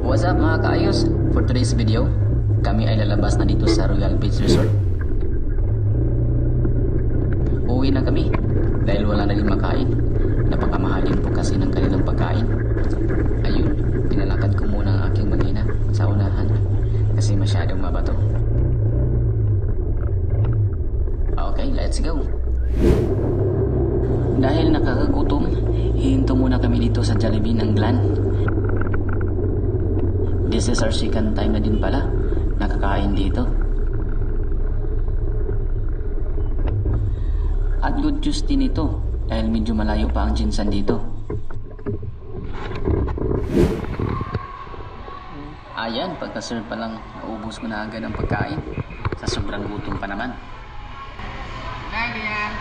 What's up mga kaayos? For today's video, kami ay lalabas na dito sa Royal Beach Resort. Uwi na kami dahil wala na din makain. Napakamahalin po kasi ng kanilang pagkain. Ayun, pinalakad ko muna ang aking mag-ina sa unahan kasi masyadong mabato. Okay, let's go. Dahil nakakagutom, hihinto muna kami dito sa Jollibee ng Glan. This is our second time na din pala nakakain dito. At good juice din ito dahil medyo malayo pa ang Jinsan dito. Ayan, pagka-serve pa lang, naubos ko na agad ang pagkain sa sobrang gutom pa naman. Hi, Lian.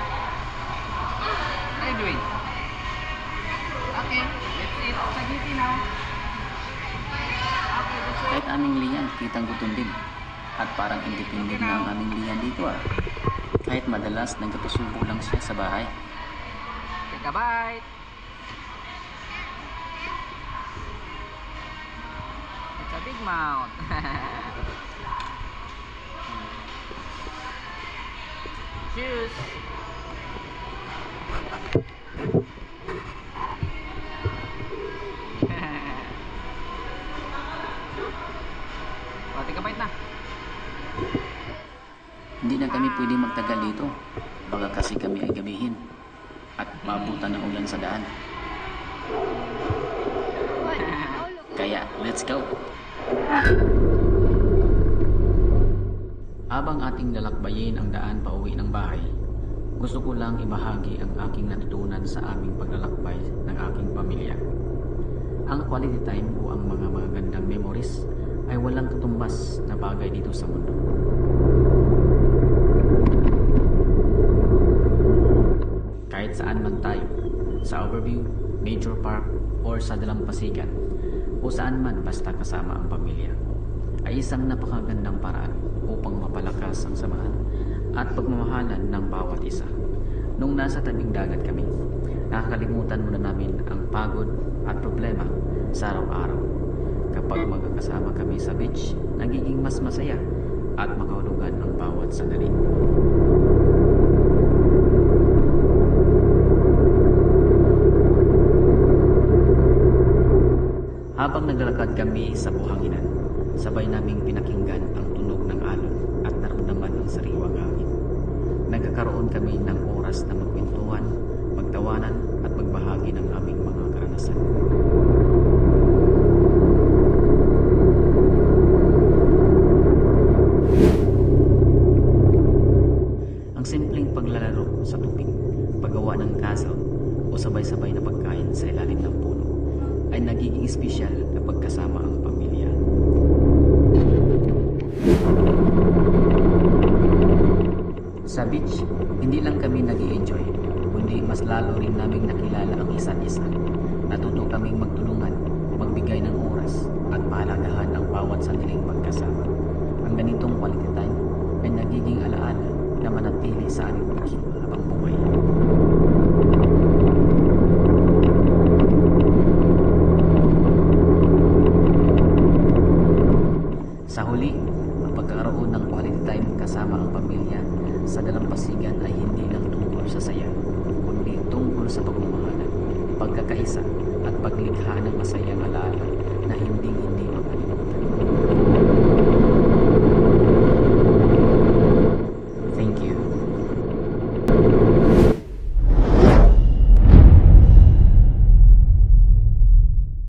What are you doing? Okay, let's eat spaghetti now. Okay, let's wait. Kahit aming liyan, kitang gutom din. At parang independent na ang aming liyan dito ah. Kahit madalas nagkapasubo lang siya sa bahay. Take a bite. It's a big mouth. Cheers. Take a bite na. Hindi na kami pwedeng magtagal dito. Baka kasi kami ay gabihin. At mabutan ng ulan sa daan. Kaya, let's go! Habang ating lalakbayin ang daan pauwi ng bahay, gusto ko lang ibahagi ang aking natutunan sa aming paglalakbay ng aking pamilya. Ang quality time o ang mga magagandang memories ay walang tutumbas na bagay dito sa mundo. Kahit saan man tayo, sa Overview, Nature Park, or sa Dalampasigan, o saan man basta kasama ang pamilya, ay isang napakagandang paraan upang mapalakas ang samahan at pagmamahalan ng bawat isa. Nung nasa tabing dagat kami, nakakalimutan muna namin ang pagod at problema sa araw-araw. Kapag magkakasama kami sa beach, nagiging mas masaya at makahulugan ang bawat sandali. Habang naglalakad kami sa buhanginan, sabay naming pinakinggan ang tunog ng alon at naramdaman ang sariwang hangin. Nagkakaroon kami ng oras na magkwentuhan, magtawanan at magbahagi ng aming mga karanasan. Ang simpleng paglalaro sa tubig, paggawa ng castle o sabay-sabay na pagkain sa ilalim ng puno ay nagiging espesyal kapag kasama ang pamilya. Sa beach, hindi lang kami nag-i-enjoy, kundi mas lalo rin naming nakilala ang isa't isa. Natuto kaming magtulungan, magbigay ng oras, at pahalagahan ang bawat sandaling pagkasama. Ang ganitong quality time ay nagiging alaala na manatili sa aming puso habang buhay. Sa huli, ang pagkakaroon ng quality time kasama ang pamilya sa Dalampasigan ay hindi lang tungkol sa saya, kundi tungkol sa pagmamahalan, pagkakaisa at paglikha ng masayang alaala na hindi